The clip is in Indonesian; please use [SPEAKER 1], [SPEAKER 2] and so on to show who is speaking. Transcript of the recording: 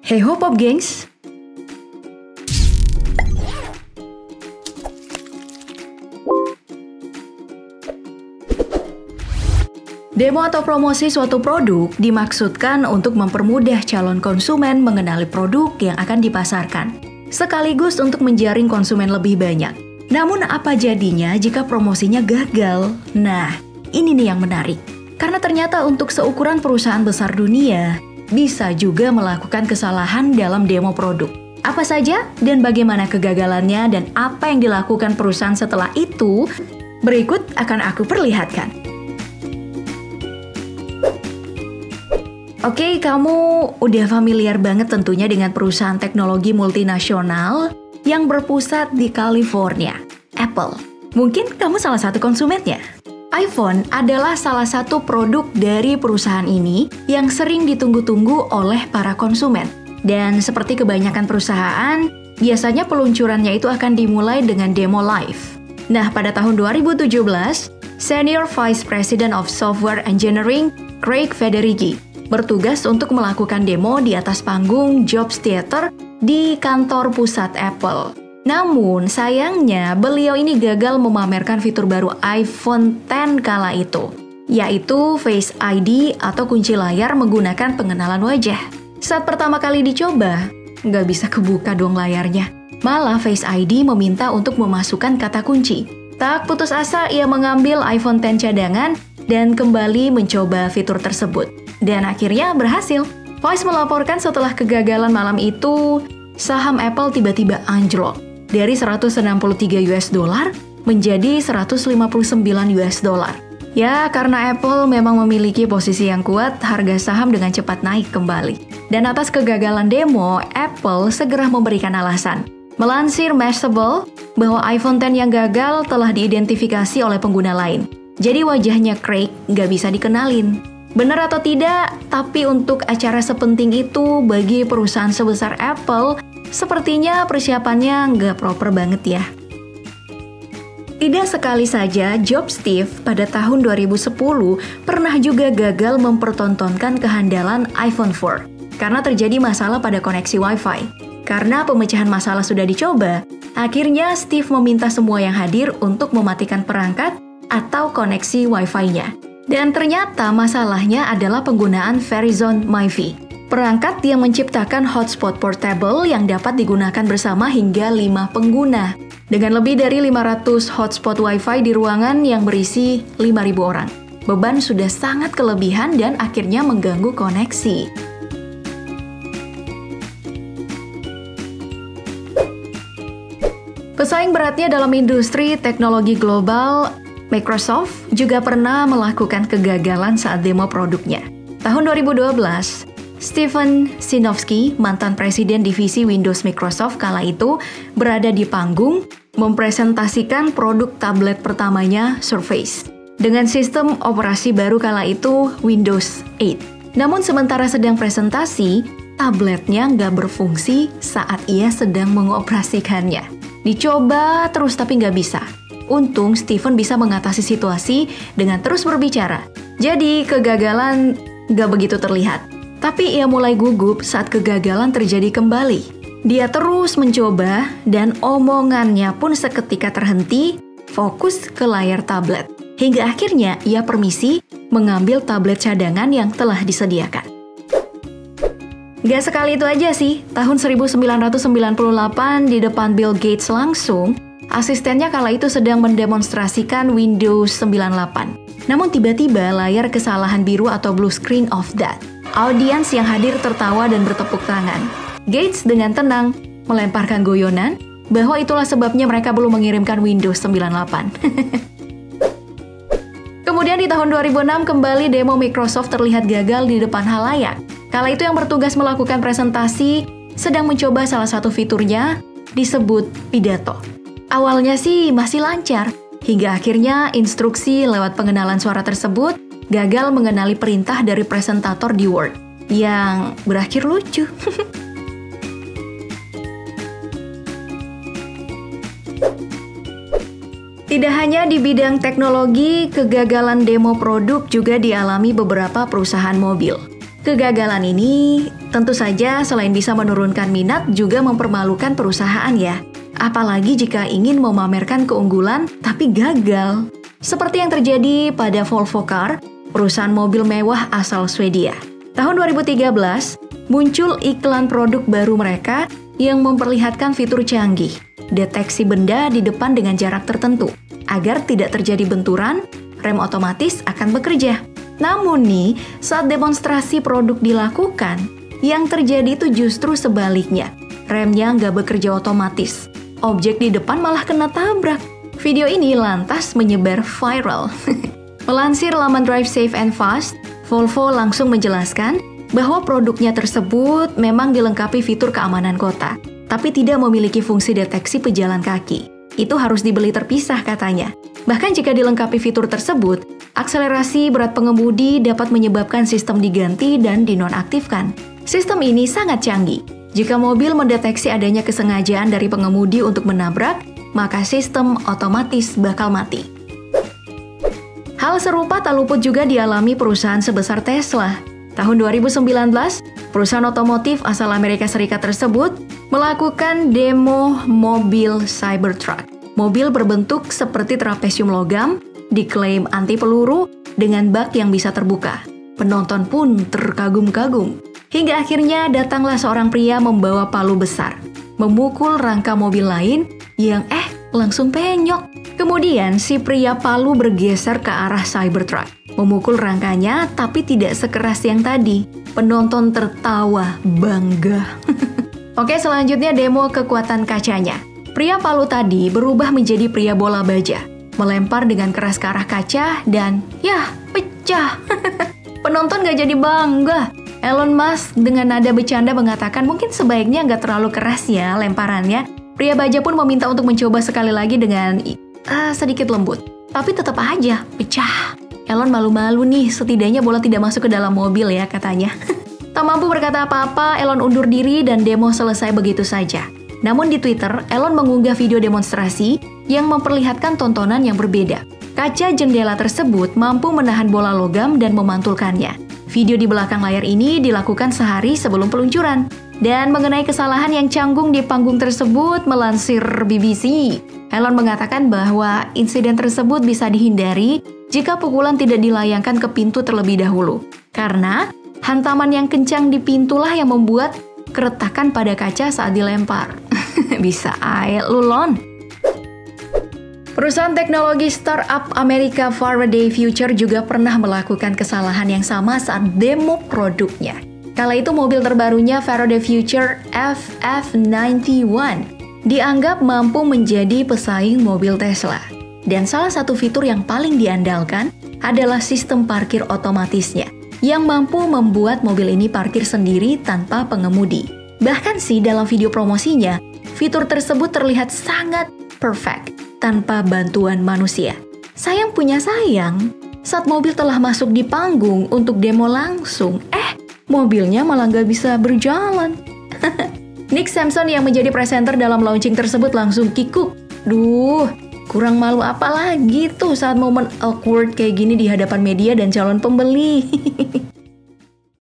[SPEAKER 1] Hey ho Pop Gengs! Demo atau promosi suatu produk dimaksudkan untuk mempermudah calon konsumen mengenali produk yang akan dipasarkan, sekaligus untuk menjaring konsumen lebih banyak. Namun apa jadinya jika promosinya gagal? Nah, ini nih yang menarik. Karena ternyata untuk seukuran perusahaan besar dunia, bisa juga melakukan kesalahan dalam demo produk. Apa saja dan bagaimana kegagalannya dan apa yang dilakukan perusahaan setelah itu, berikut akan aku perlihatkan. Oke, kamu udah familiar banget tentunya dengan perusahaan teknologi multinasional yang berpusat di California, Apple. Mungkin kamu salah satu konsumennya. iPhone adalah salah satu produk dari perusahaan ini yang sering ditunggu-tunggu oleh para konsumen. Dan seperti kebanyakan perusahaan, biasanya peluncurannya itu akan dimulai dengan demo live. Nah, pada tahun 2017, Senior Vice President of Software Engineering, Craig Federighi, bertugas untuk melakukan demo di atas panggung Jobs Theater di kantor pusat Apple. Namun, sayangnya beliau ini gagal memamerkan fitur baru iPhone X kala itu, yaitu Face ID atau kunci layar menggunakan pengenalan wajah. Saat pertama kali dicoba, nggak bisa kebuka dong layarnya. Malah Face ID meminta untuk memasukkan kata kunci. Tak putus asa, ia mengambil iPhone X cadangan dan kembali mencoba fitur tersebut. Dan akhirnya berhasil. Vice melaporkan setelah kegagalan malam itu, saham Apple tiba-tiba anjlok dari $163 menjadi $159. Ya, karena Apple memang memiliki posisi yang kuat, harga saham dengan cepat naik kembali. Dan atas kegagalan demo, Apple segera memberikan alasan. Melansir Mashable, bahwa iPhone X yang gagal telah diidentifikasi oleh pengguna lain. Jadi wajahnya Craig nggak bisa dikenalin. Benar atau tidak, tapi untuk acara sepenting itu bagi perusahaan sebesar Apple, sepertinya persiapannya nggak proper banget ya. Tidak sekali saja, Jobs Steve pada tahun 2010 pernah juga gagal mempertontonkan kehandalan iPhone 4 karena terjadi masalah pada koneksi Wi-Fi. Karena pemecahan masalah sudah dicoba, akhirnya Steve meminta semua yang hadir untuk mematikan perangkat atau koneksi Wi-Fi-nya. Dan ternyata masalahnya adalah penggunaan Verizon MiFi, perangkat yang menciptakan hotspot portable yang dapat digunakan bersama hingga 5 pengguna. Dengan lebih dari 500 hotspot Wi-Fi di ruangan yang berisi 5.000 orang. Beban sudah sangat kelebihan dan akhirnya mengganggu koneksi. Pesaing beratnya dalam industri teknologi global, Microsoft juga pernah melakukan kegagalan saat demo produknya. Tahun 2012, Stephen Sinofsky, mantan presiden divisi Windows Microsoft kala itu, berada di panggung mempresentasikan produk tablet pertamanya, Surface, dengan sistem operasi baru kala itu, Windows 8. Namun sementara sedang presentasi, tabletnya nggak berfungsi saat ia sedang mengoperasikannya. Dicoba terus tapi nggak bisa. Untung Stephen bisa mengatasi situasi dengan terus berbicara. Jadi kegagalan gak begitu terlihat. Tapi ia mulai gugup saat kegagalan terjadi kembali. Dia terus mencoba dan omongannya pun seketika terhenti, fokus ke layar tablet. Hingga akhirnya ia permisi mengambil tablet cadangan yang telah disediakan. Gak sekali itu aja sih, tahun 1998 di depan Bill Gates langsung, asistennya kala itu sedang mendemonstrasikan Windows 98. Namun tiba-tiba layar kesalahan biru atau blue screen of death. Audiens yang hadir tertawa dan bertepuk tangan. Gates dengan tenang melemparkan guyonan bahwa itulah sebabnya mereka belum mengirimkan Windows 98. Kemudian di tahun 2006 kembali demo Microsoft terlihat gagal di depan halayak. Kala itu yang bertugas melakukan presentasi sedang mencoba salah satu fiturnya disebut pidato. Awalnya sih masih lancar, hingga akhirnya instruksi lewat pengenalan suara tersebut gagal mengenali perintah dari presentator di Word, yang berakhir lucu. Tidak hanya di bidang teknologi, kegagalan demo produk juga dialami beberapa perusahaan mobil. Kegagalan ini tentu saja selain bisa menurunkan minat juga mempermalukan perusahaan ya. Apalagi jika ingin memamerkan keunggulan tapi gagal. Seperti yang terjadi pada Volvo Car, perusahaan mobil mewah asal Swedia. Tahun 2013, muncul iklan produk baru mereka yang memperlihatkan fitur canggih, deteksi benda di depan dengan jarak tertentu. Agar tidak terjadi benturan, rem otomatis akan bekerja. Namun nih, saat demonstrasi produk dilakukan, yang terjadi itu justru sebaliknya. Remnya nggak bekerja otomatis. Objek di depan malah kena tabrak. Video ini lantas menyebar viral. Melansir laman Drive Safe and Fast, Volvo langsung menjelaskan bahwa produknya tersebut memang dilengkapi fitur keamanan kota, tapi tidak memiliki fungsi deteksi pejalan kaki. Itu harus dibeli terpisah katanya. Bahkan jika dilengkapi fitur tersebut, akselerasi berat pengemudi dapat menyebabkan sistem diganti dan dinonaktifkan. Sistem ini sangat canggih. Jika mobil mendeteksi adanya kesengajaan dari pengemudi untuk menabrak, maka sistem otomatis bakal mati. Hal serupa tak luput juga dialami perusahaan sebesar Tesla. Tahun 2019, perusahaan otomotif asal Amerika Serikat tersebut melakukan demo mobil Cybertruck. Mobil berbentuk seperti trapesium logam, diklaim anti peluru dengan bak yang bisa terbuka. Penonton pun terkagum-kagum. Hingga akhirnya datanglah seorang pria membawa palu besar, memukul rangka mobil lain yang langsung penyok. Kemudian si pria palu bergeser ke arah Cybertruck, memukul rangkanya tapi tidak sekeras yang tadi. Penonton tertawa bangga. Oke, selanjutnya demo kekuatan kacanya. Pria palu tadi berubah menjadi pria bola baja, melempar dengan keras ke arah kaca dan pecah. Penonton gak jadi bangga. Elon Musk dengan nada bercanda mengatakan mungkin sebaiknya gak terlalu keras ya lemparannya. Pria baja pun meminta untuk mencoba sekali lagi dengan sedikit lembut. Tapi tetap aja pecah. Elon malu-malu nih, setidaknya bola tidak masuk ke dalam mobil ya katanya. Tak mampu berkata apa-apa, Elon undur diri dan demo selesai begitu saja. Namun di Twitter, Elon mengunggah video demonstrasi yang memperlihatkan tontonan yang berbeda. Kaca jendela tersebut mampu menahan bola logam dan memantulkannya. Video di belakang layar ini dilakukan sehari sebelum peluncuran. Dan mengenai kesalahan yang canggung di panggung tersebut, melansir BBC, Elon mengatakan bahwa insiden tersebut bisa dihindari jika pukulan tidak dilayangkan ke pintu terlebih dahulu. Karena hantaman yang kencang di pintulah yang membuat keretakan pada kaca saat dilempar. Bisa aja lu, Lon. Perusahaan teknologi startup Amerika Faraday Future juga pernah melakukan kesalahan yang sama saat demo produknya. Kala itu mobil terbarunya Faraday Future FF91 dianggap mampu menjadi pesaing mobil Tesla. Dan salah satu fitur yang paling diandalkan adalah sistem parkir otomatisnya, yang mampu membuat mobil ini parkir sendiri tanpa pengemudi. Bahkan sih dalam video promosinya, fitur tersebut terlihat sangat perfect, tanpa bantuan manusia. Sayang punya sayang, saat mobil telah masuk di panggung untuk demo langsung, mobilnya malah nggak bisa berjalan. Nick Sampson yang menjadi presenter dalam launching tersebut langsung kikuk. Duh, kurang malu apa lagi tuh saat momen awkward kayak gini di hadapan media dan calon pembeli.